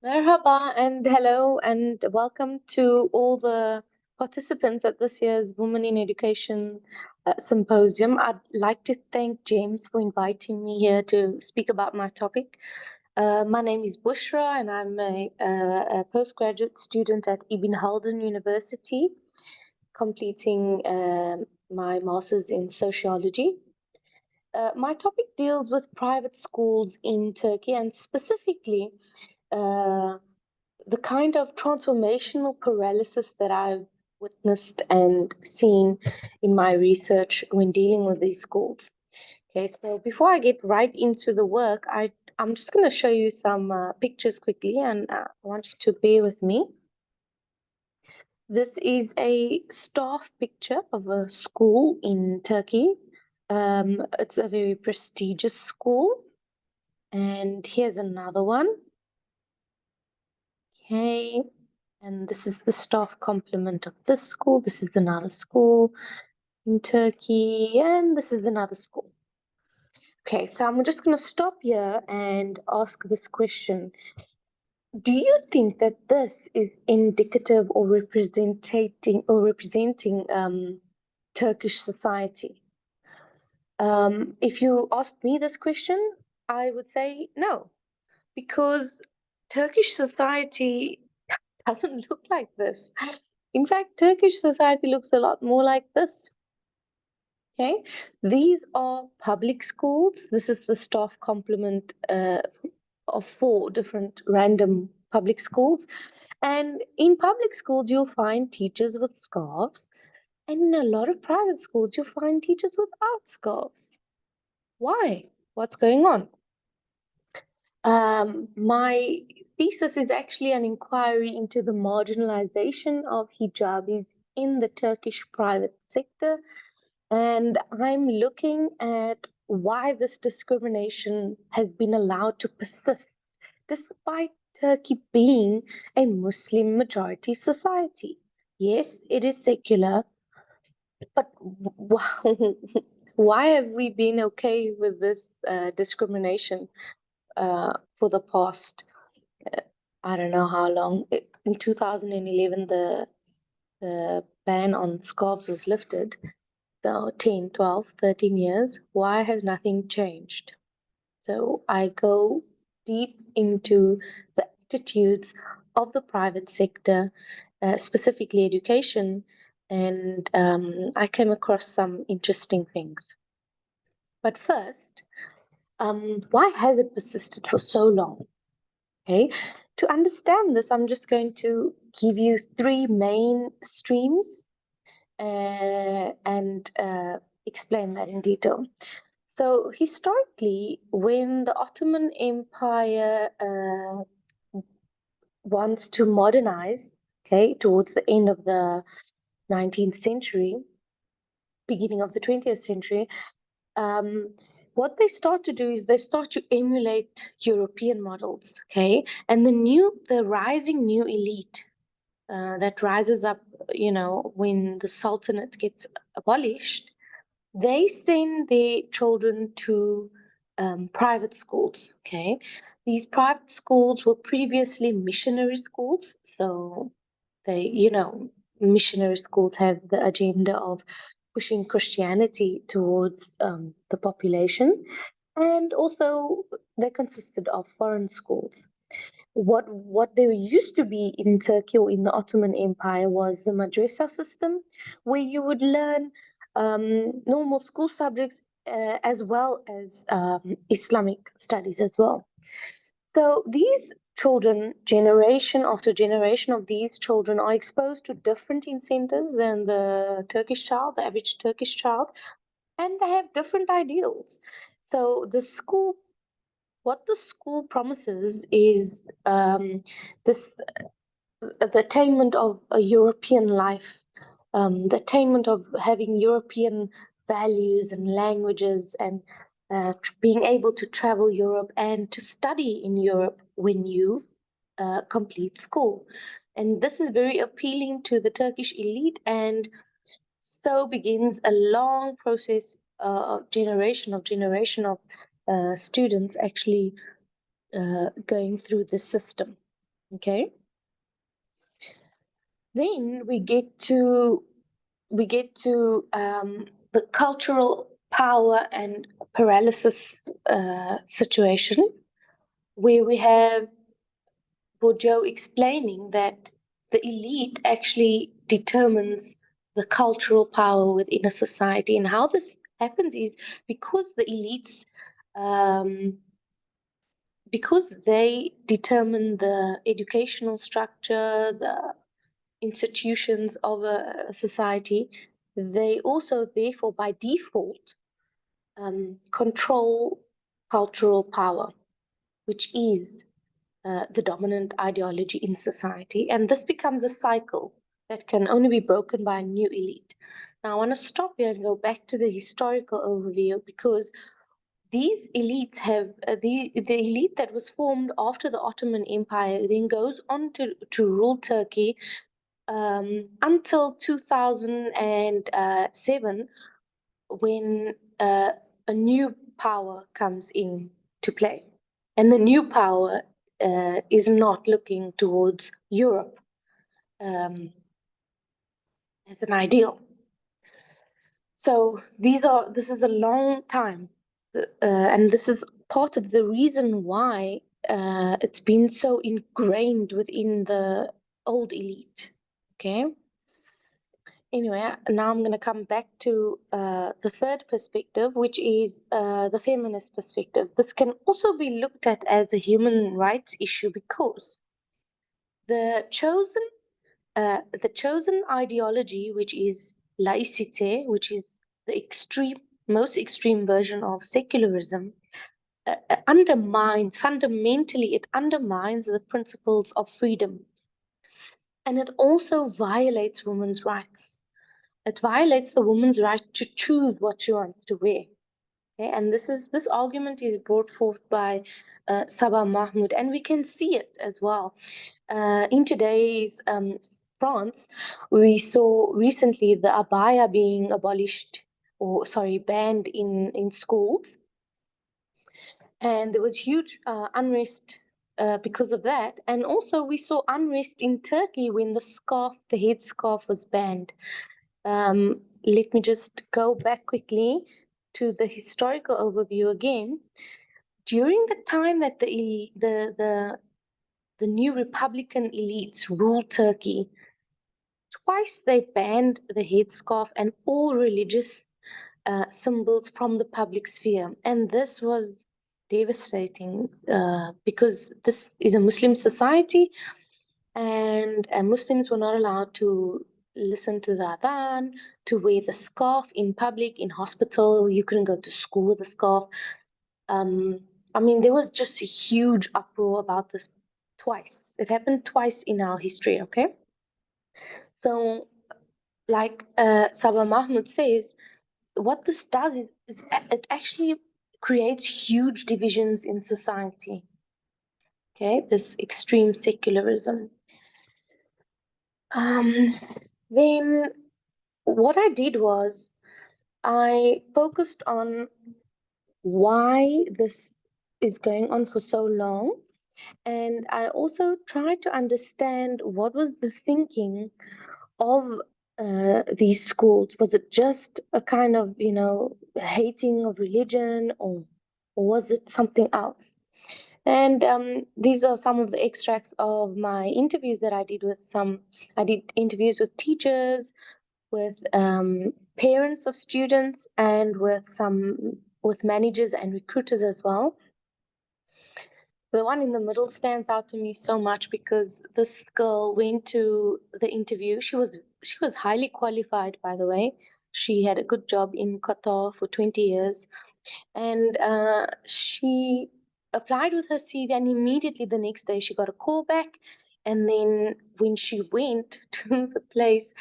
Merhaba and hello and welcome to all the participants at this year's Women in Education Symposium. I'd like to thank James for inviting me here to speak about my topic. My name is Bushra and I'm a postgraduate student at Ibn Haldun University, completing my master's in sociology. My topic deals with private schools in Turkey and specifically uh, the kind of transformational paralysis that I've witnessed and seen in my research when dealing with these schools. Okay, so before I get right into the work, I'm just going to show you some pictures quickly, and I want you to bear with me. This is a staff picture of a school in Turkey. It's a very prestigious school. And here's another one. Okay, and this is the staff complement of this school. This is another school in Turkey, and this is another school. Okay, so I'm just going to stop here and ask this question. Do you think that this is indicative or representing Turkish society? If you asked me this question, I would say no, because Turkish society doesn't look like this. In fact, Turkish society looks a lot more like this. Okay, these are public schools. This is the staff complement of 4 different random public schools. And in public schools, you'll find teachers with scarves. And in a lot of private schools, you'll find teachers without scarves. Why? What's going on? My thesis is actually an inquiry into the marginalization of hijabis in the Turkish private sector. And I'm looking at why this discrimination has been allowed to persist despite Turkey being a Muslim majority society. Yes, it is secular, but why have we been okay with this discrimination for the past, I don't know how long? In 2011, the ban on scarves was lifted. So 10, 12, 13 years, why has nothing changed? So I go deep into the attitudes of the private sector, specifically education, and I came across some interesting things. But first, why has it persisted for so long? Okay, to understand this, I'm just going to give you 3 main streams and explain that in detail. So historically, when the Ottoman Empire wants to modernize, okay, towards the end of the 19th century, beginning of the 20th century, what they start to do is they start to emulate European models, okay, and the rising new elite that rises up, when the Sultanate gets abolished, they send their children to private schools. Okay, these private schools were previously missionary schools, so missionary schools have the agenda of pushing Christianity towards the population, and also they consisted of foreign schools. What there used to be in Turkey or in the Ottoman Empire was the madrasa system, where you would learn normal school subjects as well as Islamic studies as well. So these children, generation after generation of these children, are exposed to different incentives than the Turkish child, the average Turkish child, and they have different ideals. So what the school promises is this the attainment of a European life, the attainment of having European values and languages, and being able to travel Europe and to study in Europe when you complete school. And this is very appealing to the Turkish elite, and so begins a long process of generation of students actually going through this system. Okay. Then we get to the cultural power and paralysis situation, where we have Bourdieu explaining that the elite actually determines the cultural power within a society. And how this happens is because the elites, um, because they determine the educational structure, the institutions of a society, they also, therefore, by default, control cultural power, which is the dominant ideology in society. And this becomes a cycle that can only be broken by a new elite. Now, I want to stop here and go back to the historical overview, because these elites have the elite that was formed after the Ottoman Empire then goes on to rule Turkey until 2007, when a new power comes in to play. And the new power is not looking towards Europe as an ideal. So this is a long time, and this is part of the reason why it's been so ingrained within the old elite. Okay. Anyway, now I'm going to come back to the third perspective, which is the feminist perspective. This can also be looked at as a human rights issue, because the chosen ideology, which is laicite, which is the most extreme version of secularism, fundamentally, it undermines the principles of freedom. And it also violates women's rights. It violates the woman's right to choose what she wants to wear. Okay? And this argument is brought forth by Sabah Mahmoud, and we can see it as well. In today's France, we saw recently the abaya being banned in schools. And there was huge unrest because of that. And also we saw unrest in Turkey when the headscarf was banned. Let me just go back quickly to the historical overview again. During the time that the new Republican elites ruled Turkey, twice they banned the headscarf and all religious symbols from the public sphere. And this was devastating because this is a Muslim society, and Muslims were not allowed to listen to the adhan, to wear the scarf in public, in hospital. You couldn't go to school with a scarf. I mean, there was just a huge uproar about this twice. It happened twice in our history, okay? So, like Sabah Mahmoud says, what this does is it actually creates huge divisions in society. Okay, this extreme secularism. Then what I did was I focused on why this is going on for so long, and I also tried to understand what was the thinking of these schools. Was it just a kind of, hating of religion, or was it something else? And these are some of the extracts of my interviews that I did I did interviews with teachers, with parents of students, and with managers and recruiters as well. The one in the middle stands out to me so much because this girl went to the interview. She was highly qualified, by the way. She had a good job in Qatar for 20 years, and she applied with her CV, and immediately the next day she got a call back. And then when she went to the place,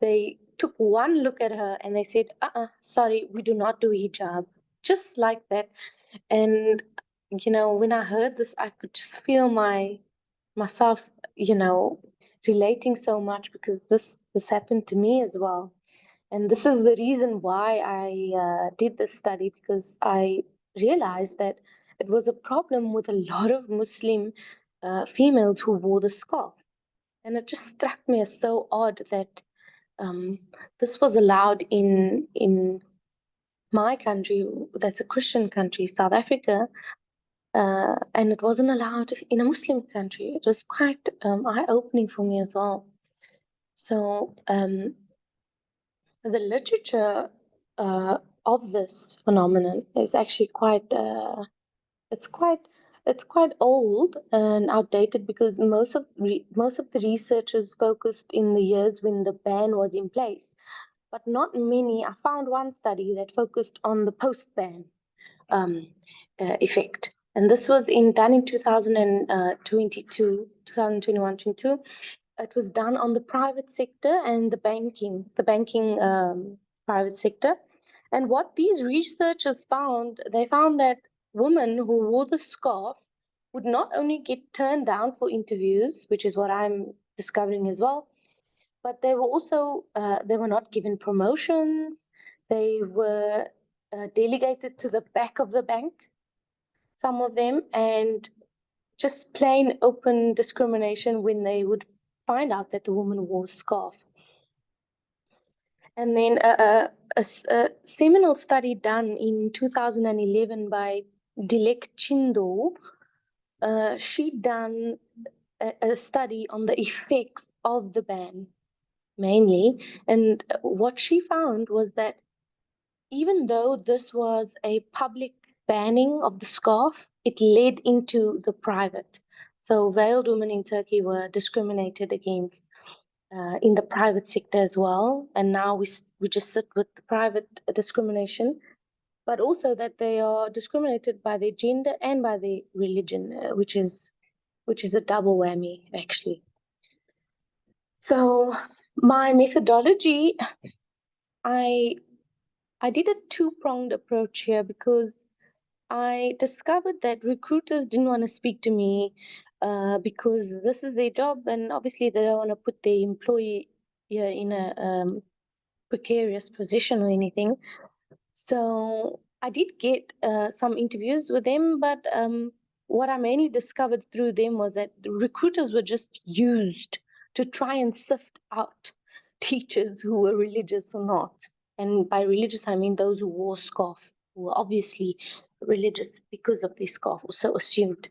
they took one look at her and they said, sorry, we do not do hijab. Just like that. And when I heard this, I could just feel myself, relating so much, because this happened to me as well. And this is the reason why I did this study, because I realized that it was a problem with a lot of Muslim females who wore the scarf. And it just struck me as so odd that this was allowed in my country, that's a Christian country, South Africa, and it wasn't allowed in a Muslim country. It was quite eye-opening for me as well. So the literature of this phenomenon is actually it's quite old and outdated, because most of the research is focused in the years when the ban was in place, but not many. I found one study that focused on the post-ban effect, and this was done in 2022, 2021, 22. It was done on the private sector and the banking private sector. And what these researchers found, they found that women who wore the scarf would not only get turned down for interviews, which is what I'm discovering as well, but they were also they were not given promotions. They were delegated to the back of the bank, some of them, and just plain open discrimination when they would find out that the woman wore a scarf. And then a seminal study done in 2011 by Dilek Chindo, she done a study on the effects of the ban, mainly. And what she found was that even though this was a public banning of the scarf, it led into the private. So veiled women in Turkey were discriminated against in the private sector as well. And now we just sit with the private discrimination, but also that they are discriminated by their gender and by their religion, which is a double whammy, actually. So my methodology, I did a two-pronged approach here, because I discovered that recruiters didn't want to speak to me because this is their job, and obviously they don't want to put their employee in a precarious position or anything. So I did get some interviews with them, but what I mainly discovered through them was that the recruiters were just used to try and sift out teachers who were religious or not. And by religious, I mean those who wore scarf, who were obviously religious because of their scarf, or so assumed.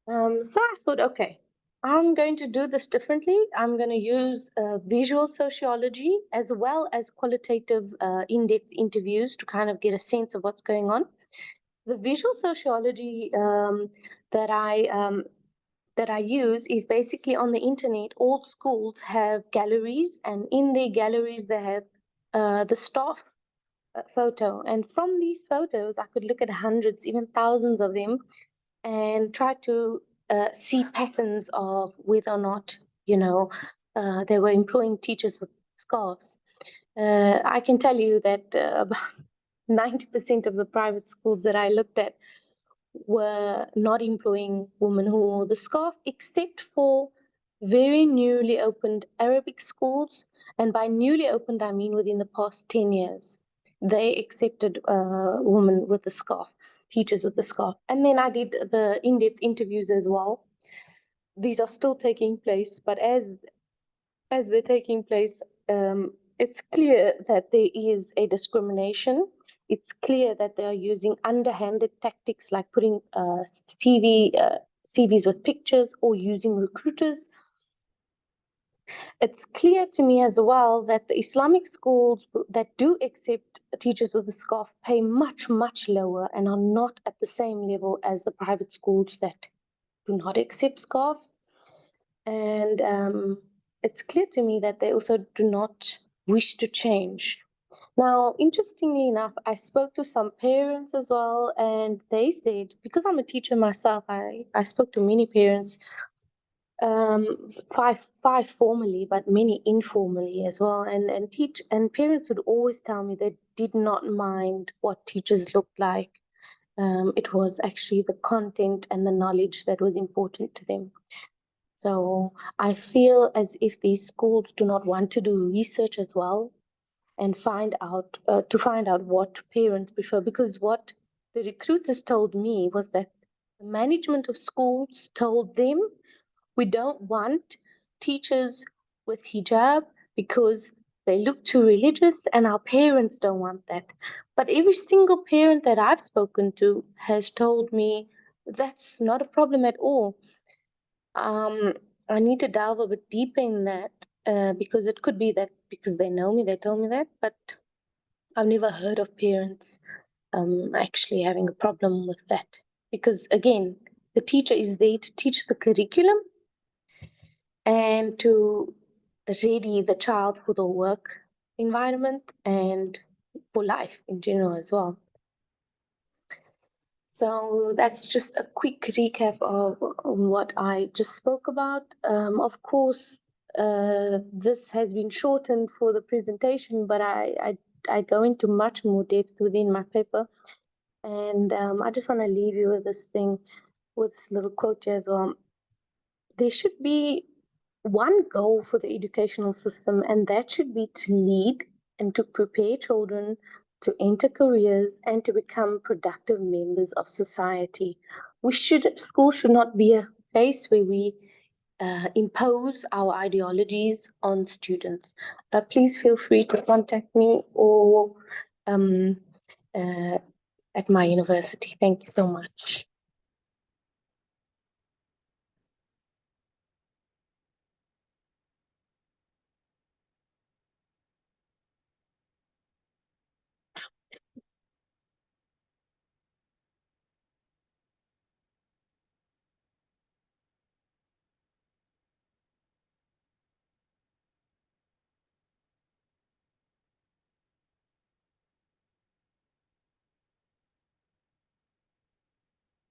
So I thought, okay, I'm going to do this differently. I'm going to use visual sociology as well as qualitative in-depth interviews to kind of get a sense of what's going on. The visual sociology that I use is basically on the internet. All schools have galleries, and in their galleries they have the staff photo. And from these photos, I could look at hundreds, even thousands of them, and try to see patterns of whether or not, they were employing teachers with scarves. I can tell you that about 90% of the private schools that I looked at were not employing women who wore the scarf, except for very newly opened Arabic schools. And by newly opened, I mean within the past 10 years. They accepted women with the scarf, teachers with the scarf. And then I did the in-depth interviews as well. These are still taking place, but as they're taking place, it's clear that there is a discrimination. It's clear that they are using underhanded tactics like putting CVs with pictures, or using recruiters. It's clear to me as well that the Islamic schools that do accept teachers with a scarf pay much, much lower and are not at the same level as the private schools that do not accept scarves. And it's clear to me that they also do not wish to change. Now, interestingly enough, I spoke to some parents as well, and they said, because I'm a teacher myself, I spoke to many parents, five formally, but many informally as well. And parents would always tell me they did not mind what teachers looked like. It was actually the content and the knowledge that was important to them. So I feel as if these schools do not want to do research as well, and find out what parents prefer. Because what the recruiters told me was that The management of schools told them, we don't want teachers with hijab because they look too religious and our parents don't want that. But every single parent that I've spoken to has told me that's not a problem at all. I need to delve a bit deeper in that because it could be that because they know me, they told me that, but I've never heard of parents actually having a problem with that. Because again, the teacher is there to teach the curriculum and to ready the child for the work environment and for life in general as well. So that's just a quick recap of what I just spoke about. Of course, this has been shortened for the presentation, but I go into much more depth within my paper. And I just want to leave you with this thing, with this little quote as well. There should be one goal for the educational system, and that should be to lead and to prepare children to enter careers and to become productive members of society. School should not be a place where we impose our ideologies on students. Please feel free to contact me or um, at my university. Thank you so much.